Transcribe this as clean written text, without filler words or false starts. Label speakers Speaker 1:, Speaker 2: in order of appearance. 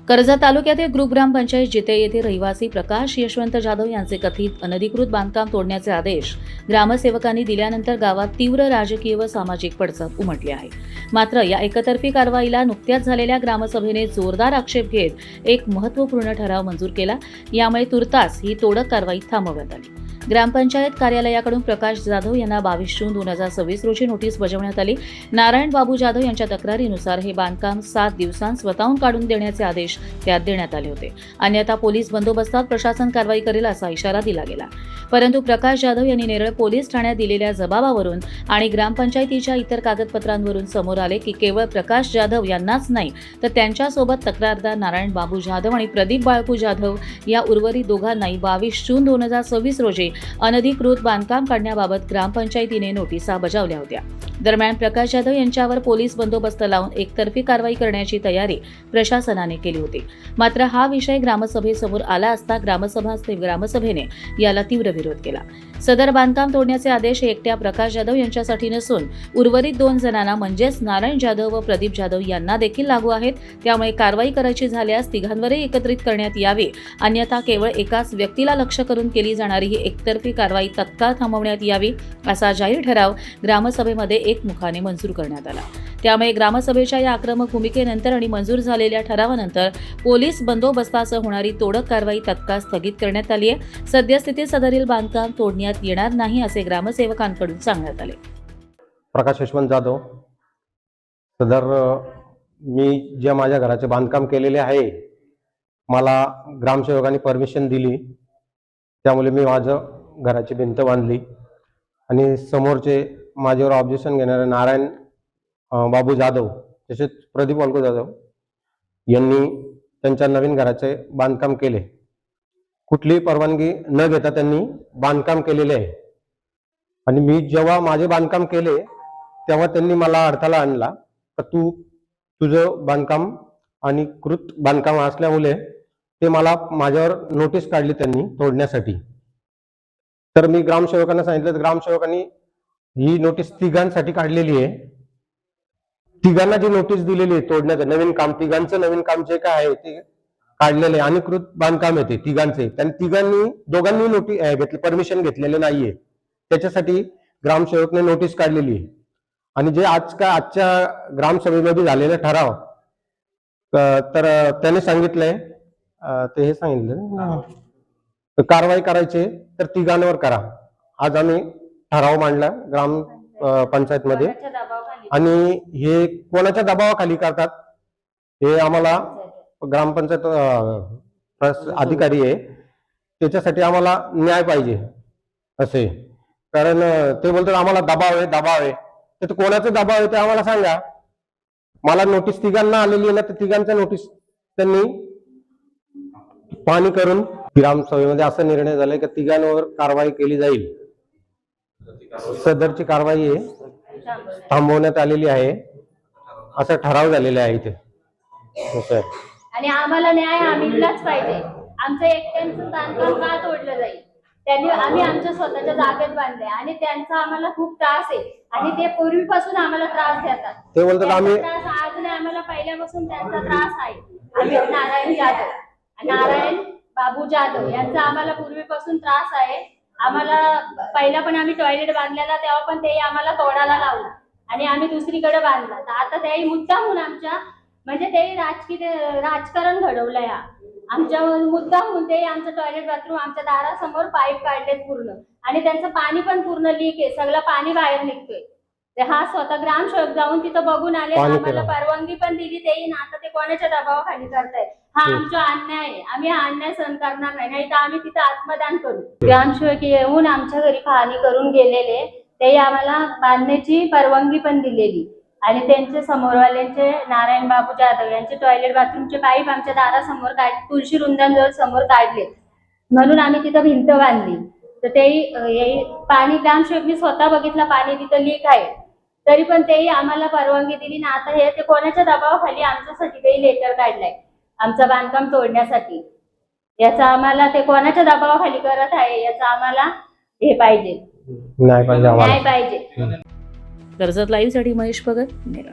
Speaker 1: कर्जत तालुक्यातील ग्रुप ग्रामपंचायत जिते येथे रहिवासी प्रकाश यशवंत जाधव यांचे कथित अनधिकृत बांधकाम तोडण्याचे आदेश ग्रामसेवकांनी दिल्यानंतर गावात तीव्र राजकीय व सामाजिक पडसाद उमटले आहे। मात्र या एकतर्फी कारवाईला नुकत्याच झालेल्या ग्रामसभेने जोरदार आक्षेप घेत एक महत्त्वपूर्ण ठराव मंजूर केला। यामुळे तुर्तास ही तोडक कारवाई थांबवण्यात आली। ग्रामपंचायत कार्यालयाकडून प्रकाश जाधव यांना 22 जून 2026 रोजी नोटीस बजावण्यात आली। नारायण बाबू जाधव यांच्या तक्रारीनुसार हे बांधकाम 7 दिवसांत स्वतःहून काढून देण्याचे आदेश त्यात देण्यात आले होते। अन्यथा पोलीस बंदोबस्तात प्रशासन कारवाई करेल असा इशारा दिला गेला। परंतु प्रकाश जाधव यांनी नेरळ पोलीस ठाण्यात दिलेल्या जबाबावरून आणि ग्रामपंचायतीच्या इतर कागदपत्रांवरून समोर आले की केवळ प्रकाश जाधव यांनाच नाही तर त्यांच्यासोबत तक्रारदार नारायण बाबू जाधव आणि प्रदीप बाळकू जाधव या उर्वरित दोघांनाही 22 जून 2026 रोजी अनधिकृत बांधकाम काढण्याबाबत ग्रामपंचायतीने नोटिसा बजावल्या होत्या। दरम्यान प्रकाश जाधव यांच्यावर पोलीस बंदोबस्त लावून एकतर्फी कारवाई करण्याची तयारी प्रशासनाने केली होती। मात्र हा विषय ग्रामसभेसमोर आला असता ग्रामसभेने याला तीव्र विरोध केला। सदर बांधकाम तोडण्याचे आदेश एकट्या प्रकाश जाधव यांच्यासाठी नसून उर्वरित 2 जणांना म्हणजेच नारायण जाधव व प्रदीप जाधव यांना देखील लागू आहेत। त्यामुळे कारवाई करायची झाल्यास तिघांवरही एकत्रित करण्यात यावी, अन्यथा केवळ एकाच व्यक्तीला लक्ष्य करून केली जाणारी ही एकतर्फी कारवाई तत्काळ थांबवण्यात यावी असा जाहीर ठराव ग्रामसभेमध्ये एकमुखाने मंजूर करण्यात आला। त्यामुळे ग्रामसभेच्या या आक्रमक भूमिकेनंतर आणि मंजूर झालेल्या ठरावानंतर पोलीस बंदोबस्तासह होणारी तोडक कारवाई तत्काळ स्थगित करण्यात आली आहे। सद्यस्थितीत सदरील बांधकाम तोडण्यात येणार नाही असे ग्रामसेवकांकडून सांगण्यात आले।
Speaker 2: प्रकाश यशवंत जाधव सदर मी जे माझ्या घराचे बांधकाम केलेले आहे, मला ग्रामसेवकांनी परमिशन दिली, त्यामुळे मी माझं घराची भिंत बांधली आणि समोरचे माझ्यावर ऑब्जेक्शन घेणारे नारायण बाबू जाधव तसेच प्रदीप बाळकू जाधव यांनी त्यांच्या नवीन घराचे बांधकाम केले। कुठलीही परवानगी न घेता त्यांनी बांधकाम केलेले आहे आणि मी जेव्हा माझे बांधकाम केले तेव्हा त्यांनी मला अडथळा आणला की तुझं बांधकाम अनधिकृत बांधकाम असल्यामुळे ते मला माझ्यावर नोटीस काढली त्यांनी तोडण्यासाठी। तर मी ग्रामसेवकांना सांगितलं तर ग्रामसेवकांनी ही नोटीस तिघांसाठी काढलेली आहे। तिघांना जी नोटीस दिलेली आहे तोडण्याचं नवीन काम, तिघांचं नवीन काम जे काय आहे ते काढलेले अनधिकृत बांधकाम आहे ते तिघांचे, त्यांनी दोघांनी नोटीस घेतली, परमिशन घेतलेले नाहीये, त्याच्यासाठी ग्रामसेवकने नोटीस काढलेली आहे। आणि जे आजच्या ग्रामसभेमध्ये झालेला ठराव तर त्याने सांगितलंय ते हे सांगितलं कारवाई करायची तर तिघांवर करा। आज आम्ही ठराव मांडला ग्राम पंचायतमध्ये आणि हे कोणाच्या दबावाखाली करतात हे आम्हाला ग्रामपंचायत अधिकारी आहे, त्याच्यासाठी आम्हाला न्याय पाहिजे असे, कारण ते बोलतात आम्हाला दबाव आहे तर कोणाचा दबाव आहे ते आम्हाला सांगा। मला नोटीस तिघांना आलेली आहे ना, तर तिघांचा नोटीस त्यांनी पाहणी करून ग्रामसभेमध्ये असा निर्णय झालाय की तिघांवर कारवाई केली जाईल। सदरची कारवाई थांबवण्यात आलेली आहे असा ठराव झालेला आहे इथे।
Speaker 3: आणि आम्हाला न्याय मिळालाच पाहिजे। आमचं एकट्यांचं बांधकाम का तोडलं जाईल? त्यांनी आम्ही आमच्या स्वतःच्या जागेत बांधले आणि त्यांचा आम्हाला खूप त्रास आहे आणि ते पूर्वीपासून आम्हाला त्रास देतात।
Speaker 2: ते बोलतात आम्ही
Speaker 3: आज नाही, आम्हाला पहिल्यापासून त्यांचा त्रास आहे। आम्ही नारायण बाबू जाधव यांचा आम्हाला पूर्वीपासून त्रास आहे। आम्हाला पहिला पण आम्ही टॉयलेट बांधलेला तेव्हा पण ते आम्हाला तोडायला लावलं आणि आम्ही दुसरीकडे बांधला। तर आता ते मुद्दामून आमच्या म्हणजे ते राजकारण घडवलंय आमच्या मुद्दामून ते आमचं टॉयलेट बाथरूम आमच्या दारासमोर पाईप काढलेत पूर्ण आणि त्यांचं पाणी पण पूर्ण लीक आहे, सगळं पाणी बाहेर निघतोय। ते हा स्वतः ग्रामसेवक जाऊन तिथं बघून आले, आम्हाला परवानगी पण दिली ते, आता ते कोणाच्या दबावाखाली करतायत। हा आमचा अन्याय आहे, आम्ही हा अन्याय सहन करणार नाही तर आम्ही तिथं आत्मदान करू। ग्रामसेवक येऊन आमच्या घरी पाहणी करून गेलेले, ते आम्हाला बांधण्याची परवानगी पण दिलेली आणि त्यांचे समोरवाल्यांचे नारायण बाबू जाधव यांचे टॉयलेट बाथरूमचे पाईप आमच्या दारासमोर तुळशी रुंदांजवळ समोर काढले, म्हणून आम्ही तिथं भिंत बांधली। तर ते पाणी ग्रामसेवकनी स्वतः बघितलं, पाणी तिथं लीक आहे, तरी पण तेही आम्हाला परवानगी दिली ना। आता हे ते कोणाच्या दबावाखाली आमच्यासाठी काही लेटर काढलाय आमचं बांधकाम तोडण्यासाठी, याचा आम्हाला ते कोणाच्या दबावाखाली करत आहे याचा आम्हाला हे पाहिजे, न्याय पाहिजे।
Speaker 1: कर्जत लाईव्ह साठी महेश भगत, नेरळ।